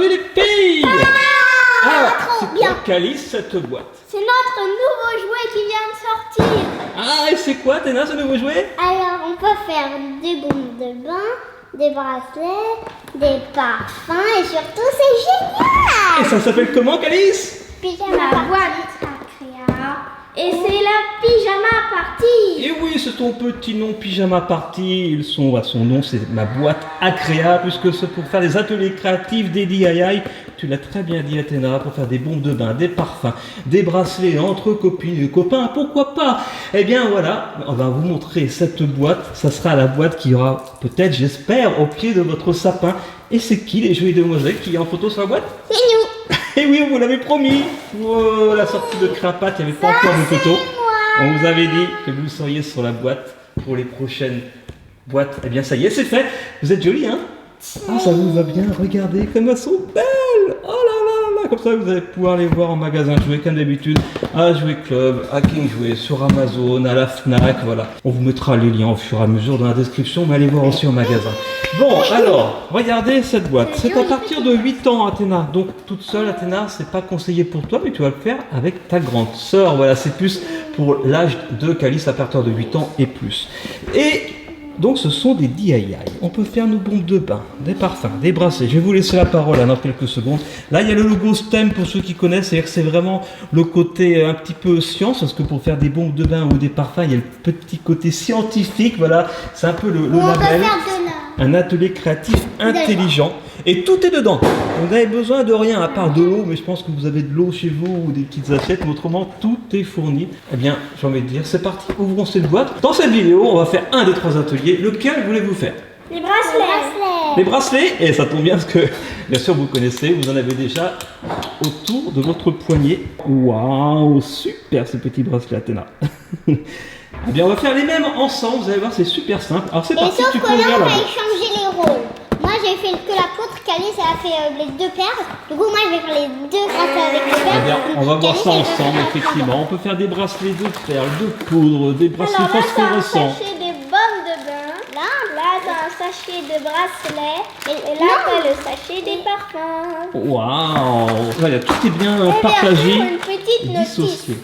jouer les filles. Alors, c'est quoi, bien. Calice, cette boîte? C'est notre nouveau jouet qui vient de sortir. Ah, et c'est quoi, Athéna, ce nouveau jouet? Alors, on peut faire des bombes de bain, des bracelets, des parfums et surtout, c'est Et génial. ça s'appelle comment, Calice? Pyjama La party. boîte à créa. Et c'est la pyjama party. Et oui, c'est ton petit nom Pyjama Party. Son nom, c'est ma boîte à créa, puisque c'est pour faire des ateliers créatifs, des DIY. Tu l'as très bien dit, Athéna, pour faire des bombes de bain, des parfums, des bracelets entre copines et copains, pourquoi pas? Eh bien voilà, on va vous montrer cette boîte. Ça sera la boîte qui aura peut-être, j'espère, au pied de votre sapin. Et c'est qui les jolies demoiselles qui est en photo sur la boîte? C'est nous. Et oui, on vous l'avait promis. Pour la sortie de Créapat, il n'y avait pas encore de photos. On vous avait dit que vous seriez sur la boîte pour les prochaines boîtes. Eh bien, ça y est, c'est fait. Vous êtes jolis, hein? Ah, ça vous va bien. Regardez comme elles sont belles. Oh là là là. Comme ça, vous allez pouvoir les voir en magasin de jouets comme d'habitude. À Jouet Club, à King Jouet, sur Amazon, à la Fnac. Voilà. On vous mettra les liens au fur et à mesure dans la description, mais allez voir aussi en magasin. Bon, alors, regardez cette boîte. C'est à partir de 8 ans, Athéna. Donc, toute seule, Athéna, c'est pas conseillé pour toi, mais tu vas le faire avec ta grande sœur. Voilà, c'est plus pour l'âge de Calice à partir de 8 ans et plus. Et donc, ce sont des DIY. On peut faire nos bombes de bain, des parfums, des bracelets. Je vais vous laisser la parole là, dans quelques secondes. Là, il y a le logo STEM pour ceux qui connaissent. C'est-à-dire que c'est vraiment le côté un petit peu science, parce que pour faire des bombes de bain ou des parfums, il y a le petit côté scientifique. Voilà, c'est un peu le On peut label. faire de la... Un atelier créatif intelligent. Et tout est dedans. Vous n'avez besoin de rien à part de l'eau, mais je pense que vous avez de l'eau chez vous ou des petites assiettes, mais autrement tout est fourni. Eh bien, j'ai envie de dire, c'est parti, ouvrons cette boîte. Dans cette vidéo, on va faire un des 3 ateliers. Lequel voulez-vous faire? Les bracelets. Les bracelets, et ça tombe bien parce que, bien sûr, vous connaissez, vous en avez déjà autour de votre poignet. Waouh, super ces petits bracelets, Athéna. Eh bien, on va faire les mêmes ensemble, vous allez voir, c'est super simple. Alors c'est Et parti, sauf tu que peux là, ouvrir on la va boîte. échanger les rôles. Moi, j'ai fait que la poutre, Calice, elle a fait les 2 paires. Du coup, moi, je vais faire les 2 bracelets avec les paires. Eh bien, on va voir Calice, ça elle va ensemble, faire effectivement. On peut faire des bracelets de perles, de poudre, des bracelets Alors là, t'as un phosphorescents. sachet de bombes de bain. Là, t'as un sachet de bracelets. Et là, t'as le sachet des parfums. Waouh! Voilà, tout est bien Et partagé, derrière, une petite et notice. dissocié.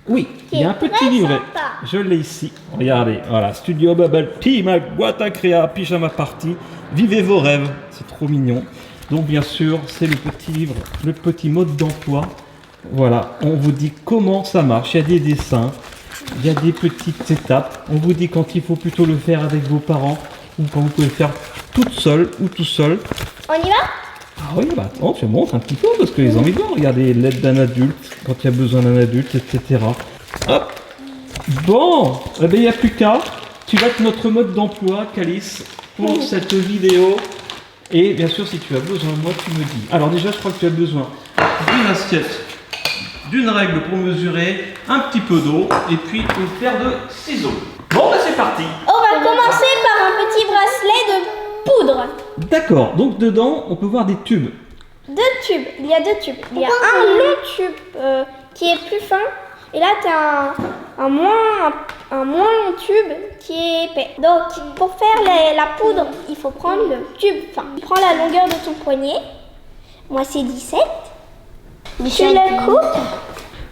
Oui, Qui il y a est un petit très livret. sympa. Je l'ai ici. Regardez, voilà, Studio Bubble Tea, ma boîte à créa, pyjama party. Vivez vos rêves, c'est trop mignon. Donc bien sûr, c'est le petit livre, le petit mode d'emploi. Voilà, on vous dit comment ça marche. Il y a des dessins, il y a des petites étapes. On vous dit quand il faut plutôt le faire avec vos parents ou quand vous pouvez le faire toute seule ou tout seul. On y va? Ah oui, bah attends, je montre un petit peu parce que les ont mis dedans. Regardez, l'aide d'un adulte, quand il y a besoin d'un adulte, etc. Hop. Bon, eh ben, il n'y a plus qu'à. Tu vas être notre mode d'emploi, Calice, pour cette vidéo. Et bien sûr, si tu as besoin de moi, tu me dis. Alors déjà, je crois que tu as besoin d'une assiette, d'une règle pour mesurer, un petit peu d'eau et puis une paire de ciseaux. Bon, bah c'est parti. On va commencer par un petit bracelet de poudre. D'accord, donc dedans, on peut voir des tubes. 2 tubes. Il y a 2 tubes. Il y a un long tube qui est plus fin. Et là, tu as un moins long tube qui est épais. Donc, pour faire la poudre, il faut prendre le tube fin. Tu prends la longueur de ton poignet. Moi, c'est 17. Tu le coupes.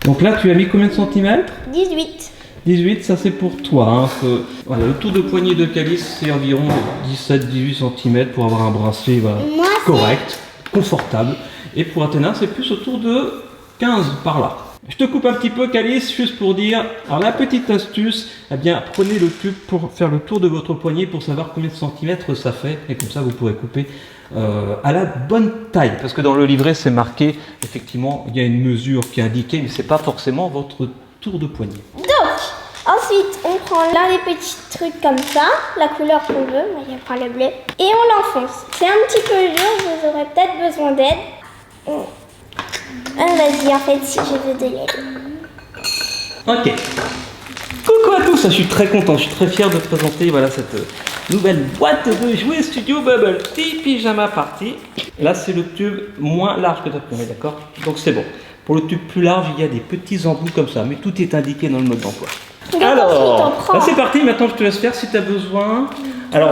Donc là, tu as mis combien de centimètres? 18. 18, ça c'est pour toi. Hein, voilà, le tour de poignet de Calice, c'est environ 17-18 cm pour avoir un bracelet voilà, Moi, correct, confortable. Et pour Athéna, c'est plus autour de 15 par là. Je te coupe un petit peu, Calice, juste pour dire. Alors la petite astuce, eh bien, prenez le tube pour faire le tour de votre poignet pour savoir combien de centimètres ça fait. Et comme ça, vous pourrez couper à la bonne taille. Parce que dans le livret, c'est marqué, effectivement, il y a une mesure qui est indiquée, mais c'est pas forcément votre tour de poignet. Donc, ensuite, on prend l'un des petits trucs comme ça, la couleur qu'on veut. Moi, je prends le bleu. Et on l'enfonce. C'est un petit peu dur, vous aurez peut-être besoin d'aide. Ah, vas-y, en fait, si je veux de l'aide. Ok. Coucou à tous, je suis très content, je suis très fier de te présenter voilà, cette nouvelle boîte de jouets Studio Bubble Tea Pyjama Party. Là, c'est le tube moins large que tu as pris, d'accord? Donc c'est bon. Pour le tube plus large, il y a des petits embouts comme ça, mais tout est indiqué dans le mode d'emploi. Alors, là c'est parti, maintenant je te laisse faire si tu as besoin. Alors,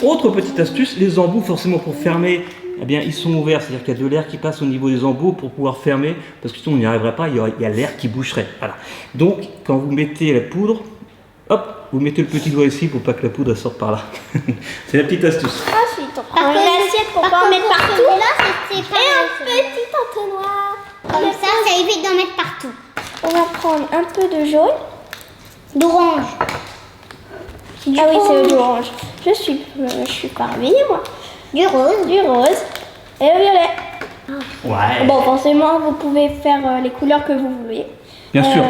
autre petite astuce, les embouts forcément pour fermer eh bien, ils sont ouverts, c'est-à-dire qu'il y a de l'air qui passe au niveau des embouts pour pouvoir fermer, parce que sinon on n'y arriverait pas, il y a l'air qui boucherait. Voilà. Donc, quand vous mettez la poudre, hop, vous mettez le petit doigt ici pour pas que la poudre elle sorte par là. C'est la petite astuce. Ensuite, on prend une assiette pour pas en mettre partout. Là, c'est Et pas un petit entonnoir. comme ça évite d'en mettre partout. On va prendre un peu de jaune. D'orange. Ah oui, c'est de l'orange. Je suis parmi moi. Du rose. Du rose et le violet. Ouais. Bon, forcément, vous pouvez faire les couleurs que vous voulez. Bien sûr.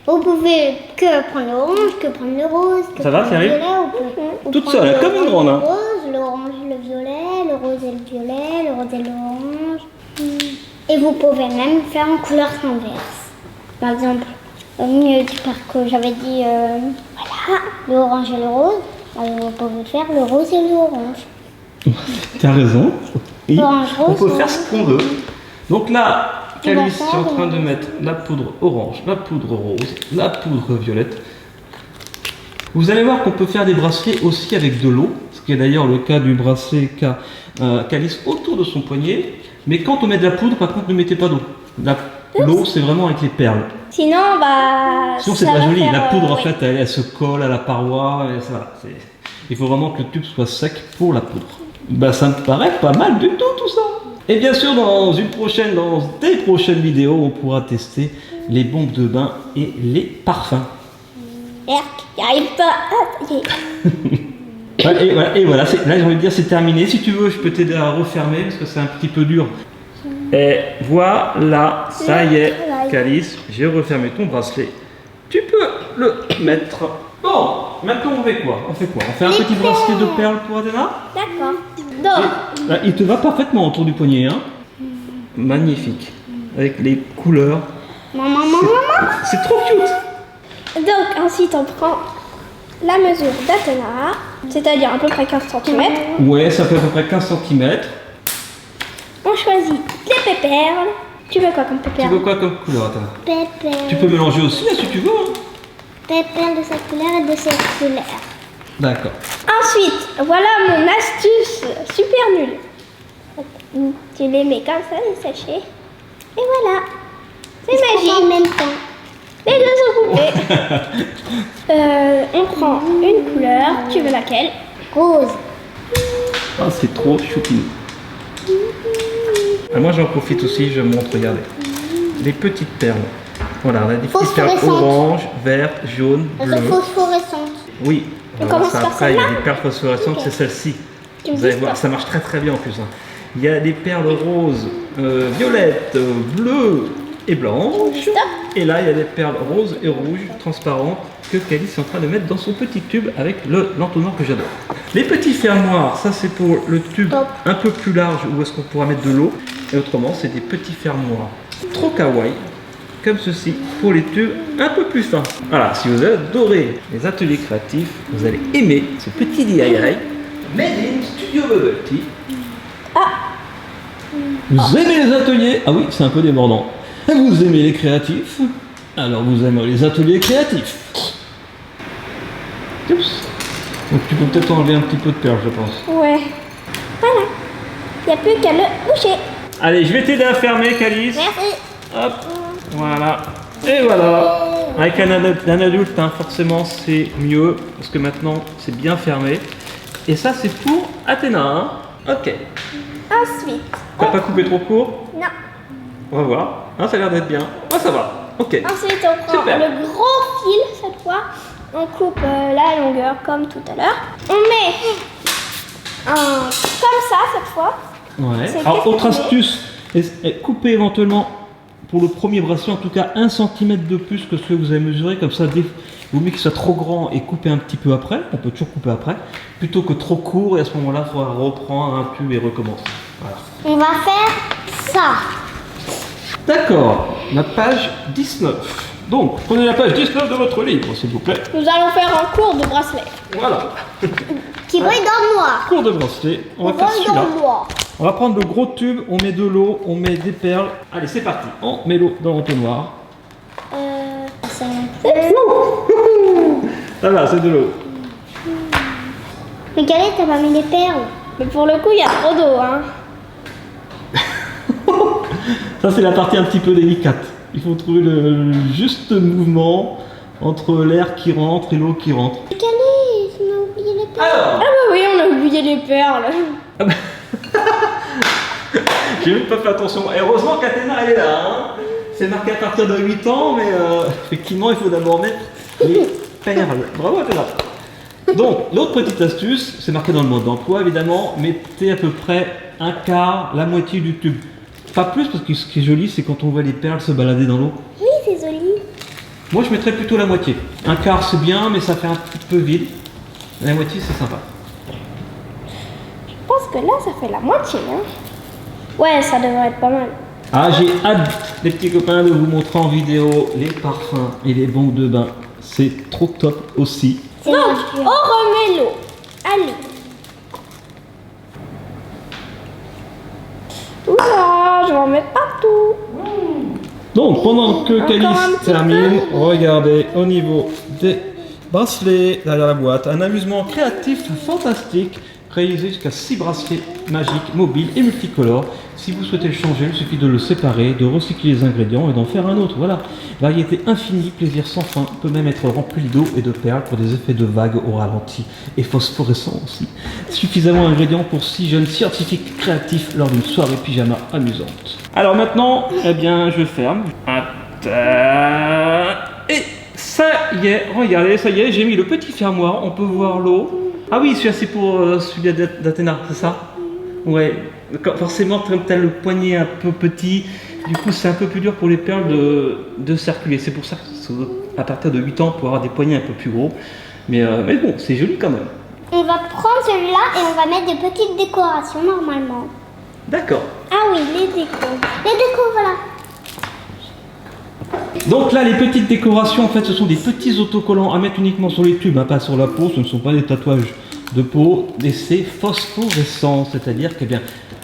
Vous pouvez que prendre l'orange, que prendre le rose, que Ça va, prendre le Cyril violet. Ou Toute prendre seule, le comme une rose, grande, hein. Le rose, l'orange, le violet, le rose et le violet, le rose et l'orange. Et vous pouvez même faire en couleur inverse. Par exemple, au milieu du parc, j'avais dit voilà, l'orange et le rose. Alors vous pouvez faire le rose et l'orange. Tu as raison. Oui, Orange, on rose, peut orange. faire ce qu'on veut. Donc là, On va Calice est faire en train de mettre la poudre orange, la poudre rose, la poudre violette. Vous allez voir qu'on peut faire des bracelets aussi avec de l'eau, ce qui est d'ailleurs le cas du bracelet qu'a Calice autour de son poignet. Mais quand on met de la poudre, par contre, ne mettez pas d'eau. L'eau, c'est vraiment avec les perles. Sinon, bah. Sinon, c'est ça pas va joli. faire, La poudre, en oui. fait, elle se colle à la paroi. Et ça, il faut vraiment que le tube soit sec pour la poudre. Bah, ça me paraît pas mal du tout ça. Et bien sûr, dans des prochaines vidéos, on pourra tester les bombes de bain et les parfums. Erk, il arrive pas. Ah, ça y est. Ouais, et voilà, là j'ai envie de dire c'est terminé. Si tu veux, je peux t'aider à refermer parce que c'est un petit peu dur. Et voilà, ça y est, Calice, j'ai refermé ton bracelet. Tu peux le mettre. Bon, maintenant on fait quoi? On fait un petit bracelet de perles pour Adena? D'accord. Donc, Là, il te va parfaitement autour du poignet, hein? Magnifique. Avec les couleurs. Maman. C'est trop cute! donc, ensuite, on prend la mesure d'Athéna, c'est-à-dire à peu près 15 cm. Ouais, ça fait à peu près 15 cm. On choisit les pépères. Tu veux quoi comme Tu pépère? veux quoi comme couleur, Adena? Pépère. Tu peux mélanger aussi, là, si tu veux. Hein. Pépère de cette couleur et de cette couleur. D'accord. Ensuite, voilà mon astuce super nulle. Tu les mets comme ça, les sachets. Et voilà. C'est magique. En même temps. Les deux sont coupés. On prend une couleur. Tu veux laquelle? Rose. Ah, c'est trop choupi. Ah, moi, j'en profite aussi, je montre, regardez. Les petites perles. Voilà, on a des petites perles Phosphorescentes. orange, verte, jaune, Elles bleu. sont phosphorescentes. Oui. On Alors, commence ça, par après, il y a celle-là. des perles phosphorescentes, Ok. c'est celle-ci. Tu me Vous allez dis voir, stop. ça marche très très bien en plus. Hein. Il y a des perles roses, violettes, bleues et blanches. Stop. Et là, il y a des perles roses et rouges, transparentes, que Calice est en train de mettre dans son petit tube avec l'entonnoir que j'adore. Les petits fermoirs, ça c'est pour le tube Top. un peu plus large où est-ce qu'on pourra mettre de l'eau. Et autrement, c'est des petits fermoirs trop kawaii, comme ceci, pour les tubes un peu plus fins. Voilà, si vous adorez les ateliers créatifs, vous allez aimer ce petit DIY Made in Studio Bubble Tea. Vous aimez les ateliers? Ah oui, c'est un peu débordant. Et vous aimez les créatifs? Alors vous aimerez les ateliers créatifs. Oups. Donc tu peux peut-être enlever un petit peu de perle, je pense. Ouais. Voilà. Il n'y a plus qu'à le boucher. Allez, je vais t'aider à fermer, Calice. Merci. Hop, voilà. Et voilà. Avec un adulte, hein, forcément, c'est mieux parce que maintenant, c'est bien fermé. Et ça, c'est pour Athéna. Hein. Ok. Ensuite, T'as pas coupé trop court? non. On va voir. Hein, ça a l'air d'être bien. Ah, ça va. Ok. Ensuite, on prend Super. le gros fil cette fois. On coupe la longueur comme tout à l'heure. On met comme ça cette fois. Ouais. C'est Alors, autre qu'est-ce qu'on astuce, coupez éventuellement pour le premier bracelet en tout cas 1 cm de plus que ce que vous avez mesuré, comme ça vous mieux qu'il soit trop grand et couper un petit peu après, on peut toujours couper après, plutôt que trop court et à ce moment-là il faudra reprendre un tube et recommencer. Voilà. On va faire ça. D'accord, la page 19. Donc, prenez la page 19 de votre livre, s'il vous plaît. Nous allons faire un cours de bracelet. Voilà. Qui brille dans le noir. Cours de bracelet, on va faire Brille celui-là. dans le noir. On va prendre le gros tube, on met de l'eau, on met des perles. Allez, c'est parti. On met l'eau dans l'entonnoir. Ça Ça va, c'est de l'eau. Mais Galette, t'as pas mis les perles. Mais pour le coup, il y a trop d'eau. Hein. Ça c'est la partie un petit peu délicate. Il faut trouver le juste mouvement entre l'air qui rentre et l'eau qui rentre. Calé, on a oublié les perles. Alors, Ah bah oui, on a oublié les perles. j'ai même pas fait attention. Et heureusement qu'Athéna elle est là. Hein. C'est marqué à partir de 8 ans, mais effectivement il faut d'abord mettre les perles. Bravo Athéna. Donc, l'autre petite astuce, c'est marqué dans le mode d'emploi évidemment, mettez à peu près un quart, la moitié du tube. Pas plus parce que ce qui est joli c'est quand on voit les perles se balader dans l'eau. Oui, c'est joli. Moi je mettrais plutôt la moitié. Un quart c'est bien mais ça fait un petit peu vide. La moitié c'est sympa. Je pense que là, ça fait la moitié. Hein. Ouais, ça devrait être pas mal. Ah j'ai hâte les petits copains de vous montrer en vidéo les parfums et les bombes de bain. C'est trop top aussi. C'est Donc, mon on remet l'eau. Allez. Oula, je vais en mettre partout. Donc pendant que Encore un Calice petit termine, regardez au niveau des bracelets derrière la boîte, un amusement créatif fantastique, réalisé jusqu'à 6 bracelets magiques, mobiles et multicolores. Si vous souhaitez le changer, il suffit de le séparer, de recycler les ingrédients et d'en faire un autre. Voilà, variété infinie, plaisir sans fin, peut même être rempli d'eau et de perles pour des effets de vagues au ralenti et phosphorescents aussi. Suffisamment d'ingrédients pour 6 jeunes scientifiques créatifs lors d'une soirée pyjama amusante. Alors maintenant, eh bien, je ferme. Et ça y est, regardez, ça y est, j'ai mis le petit fermoir, on peut voir l'eau. Ah oui, celui-là c'est pour celui d'Athéna, c'est ça? Ouais, forcément, comme tu as le poignet un peu petit, du coup c'est un peu plus dur pour les perles de circuler. C'est pour ça qu'à partir de 8 ans, on peut avoir des poignets un peu plus gros. Mais bon, c'est joli quand même. On va prendre celui-là et on va mettre des petites décorations normalement. D'accord. Ah oui, les décos. Les décos, voilà. Donc là, les petites décorations, en fait, ce sont des petits autocollants à mettre uniquement sur les tubes, hein, pas sur la peau. Ce ne sont pas des tatouages de peau, et c'est phosphorescent, c'est-à-dire que, bien,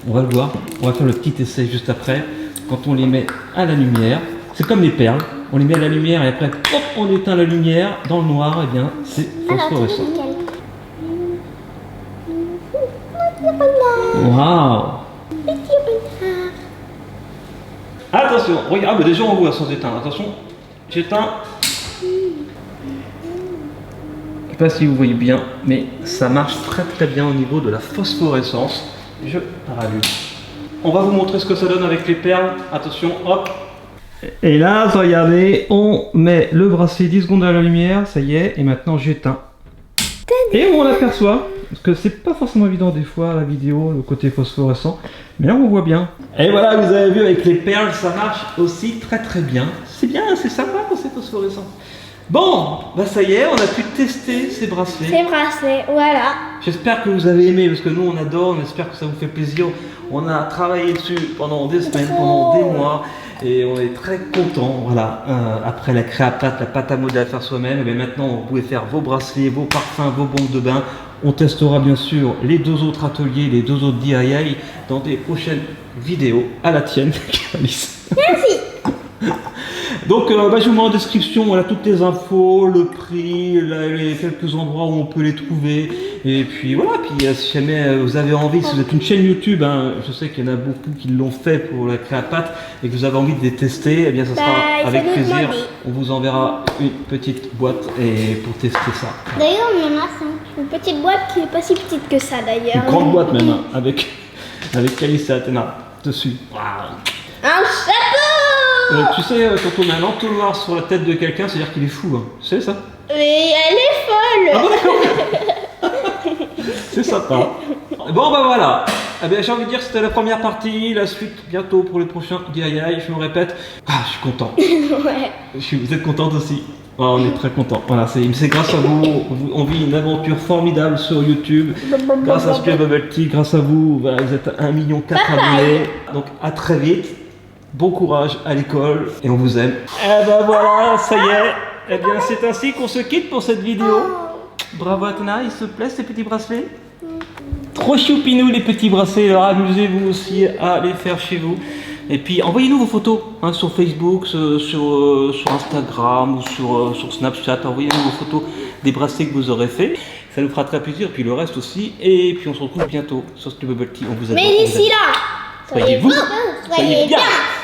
on va le voir, on va faire le petit essai juste après, quand on les met à la lumière. C'est comme les perles, on les met à la lumière et après, hop, on éteint la lumière dans le noir, et bien, c'est phosphorescent. Waouh! Attention, regarde, mais déjà on voit sans éteindre. Attention, j'éteins. Je sais pas si vous voyez bien, mais ça marche très très bien au niveau de la phosphorescence. Je rallume. On va vous montrer ce que ça donne avec les perles. Attention, hop. Et là, regardez, on met le bracelet 10 secondes à la lumière, ça y est, et maintenant j'éteins. Et on l'aperçoit, parce que c'est pas forcément évident des fois la vidéo, le côté phosphorescent, mais là on voit bien. Et voilà, vous avez vu avec les perles, ça marche aussi très très bien. C'est bien, c'est sympa quand c'est phosphorescent. Bon, bah ça y est, on a pu tester ces bracelets. Ces bracelets, voilà. J'espère que vous avez aimé, parce que nous on adore, on espère que ça vous fait plaisir. On a travaillé dessus pendant des semaines, pendant des mois, et on est très contents. Voilà, après la créapâte, la pâte à modeler à faire soi-même, et maintenant vous pouvez faire vos bracelets, vos parfums, vos bombes de bain. On testera bien sûr les 2 autres ateliers, les 2 autres DIY dans des prochaines vidéos. À la tienne, Alice. Merci. Donc je vous mets en description voilà, toutes les infos, le prix, les quelques endroits où on peut les trouver. Et puis voilà, puis si jamais vous avez envie, si vous êtes une chaîne YouTube, hein, je sais qu'il y en a beaucoup qui l'ont fait pour la créapâte et que vous avez envie de les tester, eh bien ça sera avec plaisir. On vous enverra une petite boîte et pour tester ça. D'ailleurs, on en a 5. Une petite boîte qui est pas si petite que ça d'ailleurs. Une grande boîte même, hein, avec Calice et Athéna dessus. Waouh. Un chapeau. Tu sais, quand on a un entonnoir sur la tête de quelqu'un, c'est-à-dire qu'il est fou. Hein. Tu sais ça? Mais elle est folle. Ah bon, d'accord. C'est sympa. Bon, bah voilà. Eh bien, j'ai envie de dire que c'était la première partie. La suite bientôt pour les prochains DIY. Je me répète. Ah, je suis content. Ouais. Vous êtes contente aussi? Oh, on est très contents. Voilà, c'est grâce à vous. On vit une aventure formidable sur YouTube. Grâce à Spire Bubble Tea, grâce à vous, voilà, vous êtes 1,4 million abonnés. Donc à très vite. Bon courage à l'école et on vous aime. Eh ben voilà, ça y est. Eh bien, c'est ainsi qu'on se quitte pour cette vidéo. Bravo Athéna, il se plaît ces petits bracelets? Trop choupinou les petits bracelets, alors amusez-vous aussi à les faire chez vous. Et puis envoyez-nous vos photos hein, sur Facebook, sur Instagram ou sur Snapchat. Envoyez-nous vos photos des bracelets que vous aurez fait. Ça nous fera très plaisir. Puis le reste aussi. Et puis on se retrouve bientôt sur Spire Bubble Tea. On vous adore. Mais d'ici là, Soyez vous, soyez bien,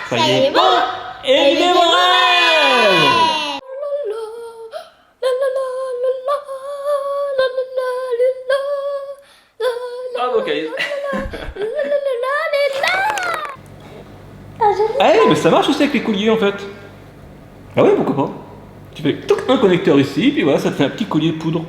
soyez bons et vivez vos rêves. Bravo, Caïs. Eh, mais ça marche aussi avec les colliers en fait. Ah ouais, pourquoi pas. Tu fais un connecteur ici, puis voilà, ça te fait un petit collier de poudre.